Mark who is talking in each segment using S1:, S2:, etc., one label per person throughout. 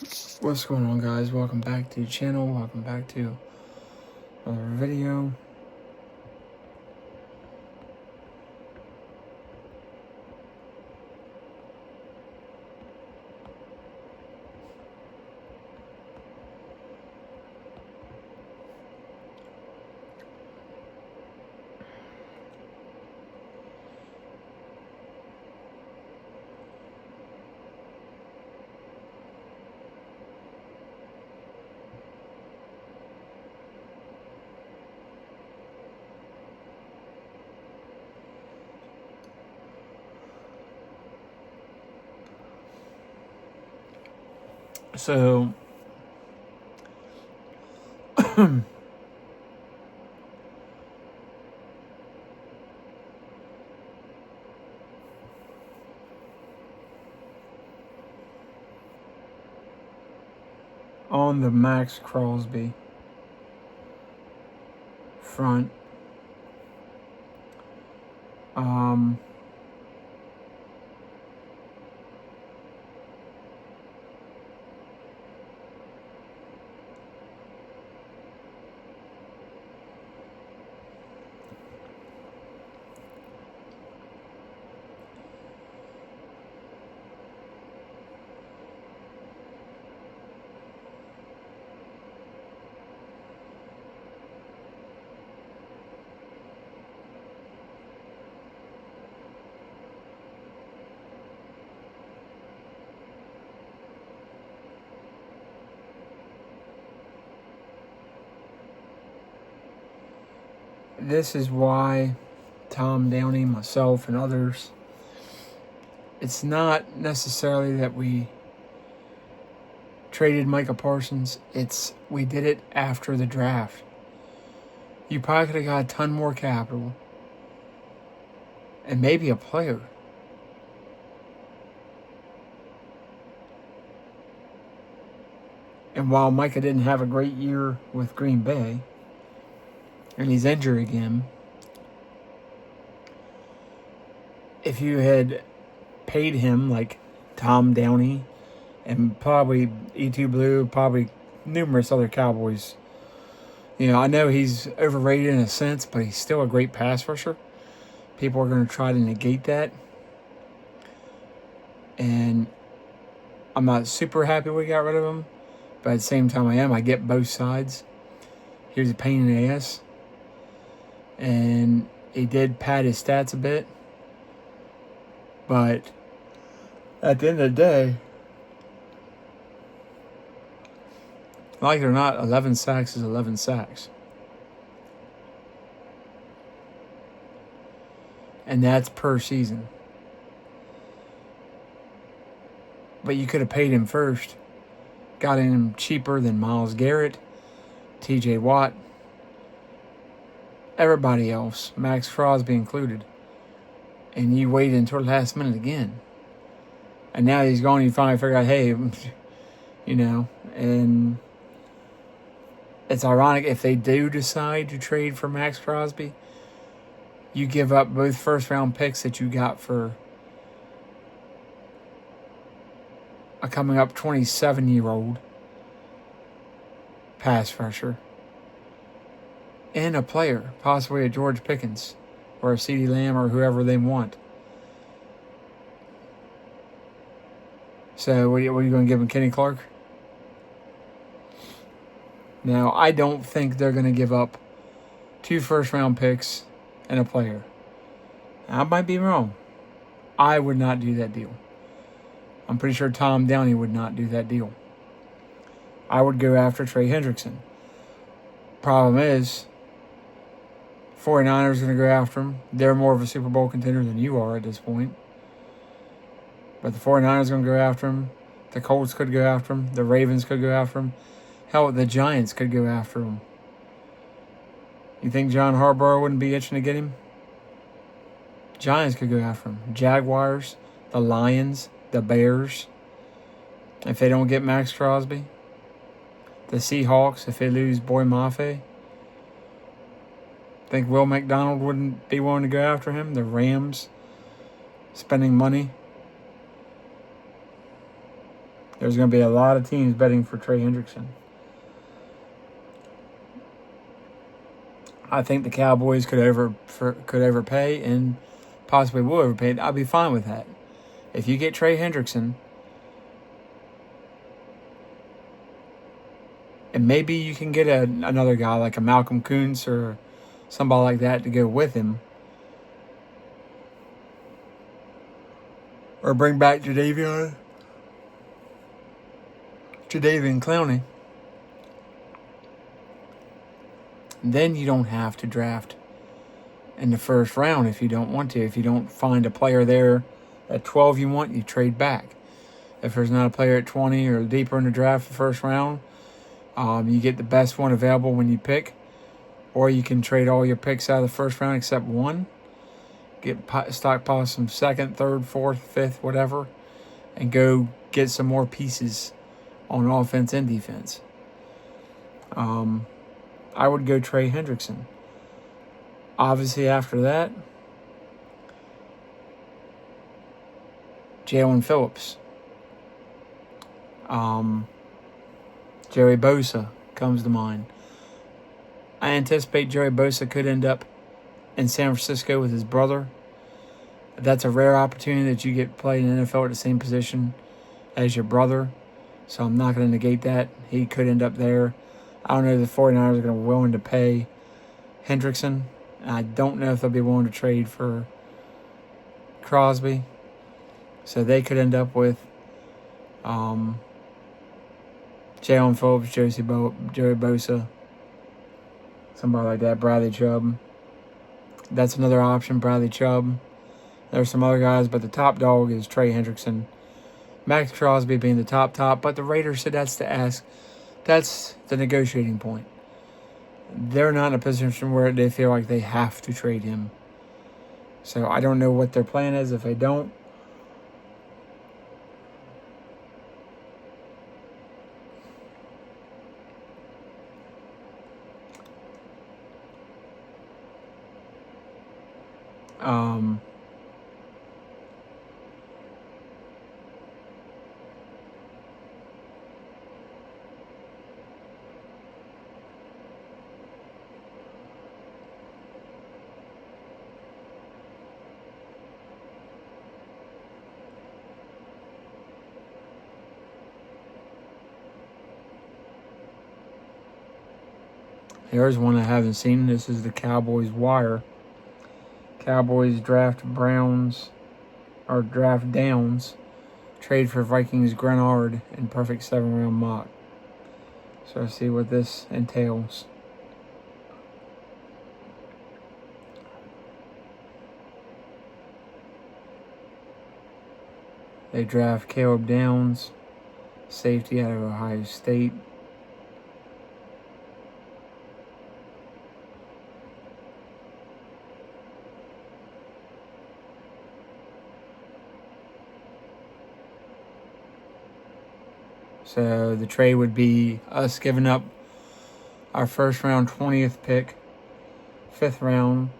S1: What's going on, guys? Welcome back to the channel. Welcome back to another video. So, on the Max Crosby front, this is why Tom Downey, myself, and others, it's not necessarily that we traded Micah Parsons. It's we did it after the draft. You probably could have got a ton more capital and maybe a player. And while Micah didn't have a great year with Green Bay, and he's injured again, if you had paid him like Tom Downey and probably E2 Blue, probably numerous other Cowboys, I know he's overrated in a sense, but he's still a great pass rusher. People are going to try to negate that. And I'm not super happy we got rid of him, but at the same time I get both sides. He was a pain in the ass. And he did pad his stats a bit. But at the end of the day, like it or not, 11 sacks is 11 sacks. And that's per season. But you could have paid him first. Got him cheaper than Myles Garrett, TJ Watt, everybody else, Max Crosby included. And you waited until the last minute again. And now he's gone, you finally figure out, hey, and it's ironic if they do decide to trade for Max Crosby, you give up both first-round picks that you got for a coming-up 27-year-old pass rusher and a player, possibly a George Pickens or a CeeDee Lamb or whoever they want. So what are you going to give him, Kenny Clark? Now, I don't think they're going to give up 2 first-round picks and a player. I might be wrong. I would not do that deal. I'm pretty sure Tom Downey would not do that deal. I would go after Trey Hendrickson. Problem is, 49ers are going to go after him. They're more of a Super Bowl contender than you are at this point. But the 49ers are going to go after him. The Colts could go after him. The Ravens could go after him. Hell, the Giants could go after him. You think John Harbaugh wouldn't be itching to get him? Giants could go after him. Jaguars, the Lions, the Bears, if they don't get Max Crosby. The Seahawks, if they lose Boy Mafe. Think Will McDonald wouldn't be willing to go after him? The Rams, spending money. There's going to be a lot of teams betting for Trey Hendrickson. I think the Cowboys could overpay and possibly will overpay. I'll be fine with that. If you get Trey Hendrickson, and maybe you can get another guy like a Malcolm Kuntz or somebody like that to go with him, or bring back Jadeveon Clowney, then you don't have to draft in the first round if you don't want to. If you don't find a player there at 12 you want, you trade back. If there's not a player at 20 or deeper in the draft, the first round, you get the best one available when you pick, or you can trade all your picks out of the first round except one. Stockpile some second, third, fourth, fifth, whatever, and go get some more pieces on offense and defense. I would go Trey Hendrickson. Obviously, after that, Jalen Phillips. Joey Bosa comes to mind. I anticipate Joey Bosa could end up in San Francisco with his brother. That's a rare opportunity that you get played in the NFL at the same position as your brother. So I'm not going to negate that. He could end up there. I don't know if the 49ers are going to be willing to pay Hendrickson. I don't know if they'll be willing to trade for Crosby. So they could end up with Jalen Phillips, Joey Bosa, somebody like that, Bradley Chubb. That's another option, Bradley Chubb. There's some other guys, but the top dog is Trey Hendrickson. Max Crosby being the top, but the Raiders said that's the ask. That's the negotiating point. They're not in a position where they feel like they have to trade him. So I don't know what their plan is if they don't. Here's one I haven't seen. This is the Cowboys wire. Cowboys draft Downs. Trade for Vikings Grenard in perfect 7-round mock. So I see what this entails. They draft Caleb Downs, safety out of Ohio State. So the trade would be us giving up our first round 20th pick, 5th round,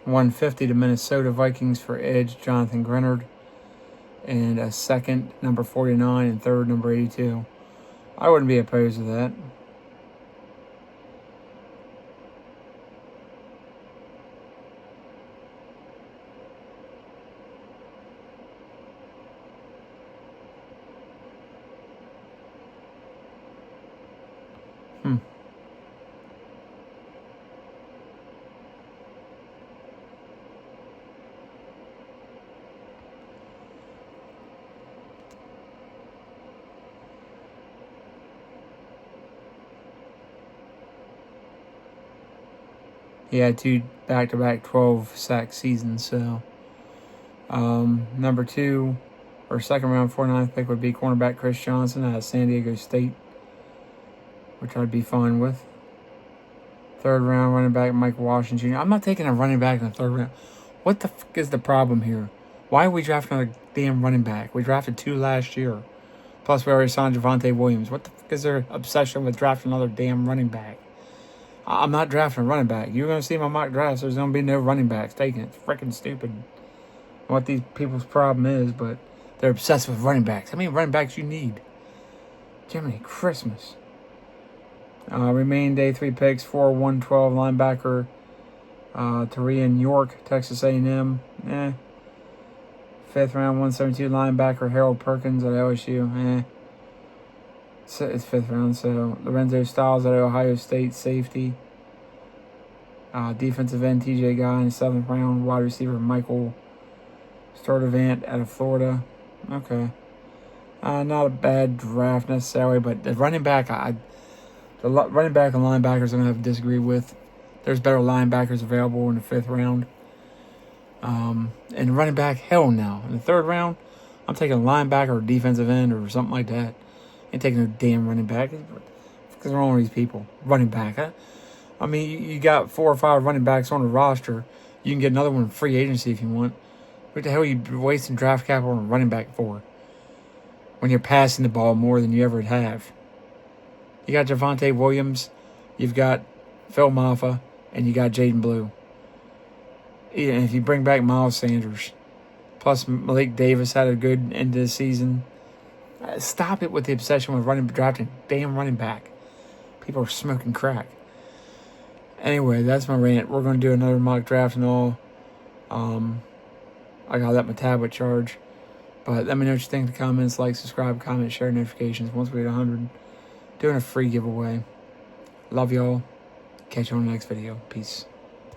S1: 150 to Minnesota Vikings for edge Jonathan Grenard, and a second, number 49, and third, number 82. I wouldn't be opposed to that. He had 2 back-to-back 12-sack seasons. So, number 2 or second round 49th pick would be cornerback Chris Johnson out of San Diego State, which I'd be fine with. 3rd round running back Mike Washington Jr. I'm not taking a running back in the 3rd round. What the fuck is the problem here? Why are we drafting a damn running back? We drafted 2 last year. Plus, we already signed Javonte Williams. What the fuck is their obsession with drafting another damn running back? I'm not drafting a running back. You're going to see my mock drafts. There's going to be no running backs taken. It's freaking stupid what these people's problem is, but they're obsessed with running backs. How many running backs you need? Jiminy Christmas. Remaining day 3 picks, 4-1-12 linebacker Tarian York, Texas A&M. 5th round, 172 linebacker Harold Perkins at LSU. It's 5th round, so Lorenzo Styles at Ohio State, safety. Defensive end TJ Guy in the 7th round. Wide receiver Michael Sturdivant out of Florida. Okay. Not a bad draft necessarily, but the running back, the running back and linebackers I'm going to have to disagree with. There's better linebackers available in the 5th round. And running back, hell no. In the 3rd round, I'm taking a linebacker or defensive end or something like that. Ain't taking no damn running back. What's wrong with these people? Running back, huh? I mean, you got 4 or 5 running backs on the roster. You can get another one in free agency if you want. What the hell are you wasting draft capital on a running back for? When you're passing the ball more than you ever have. You got Javonte Williams, you've got Phil Maffa, and you got Jaden Blue. And if you bring back Miles Sanders, plus Malik Davis had a good end of the season. Stop it with the obsession with drafting damn running back. People are smoking crack. Anyway, that's my rant. We're going to do another mock draft and all. I got to let my tablet charge. But let me know what you think in the comments. Like, subscribe, comment, share notifications. Once we hit 100, doing a free giveaway. Love y'all. Catch you on the next video. Peace.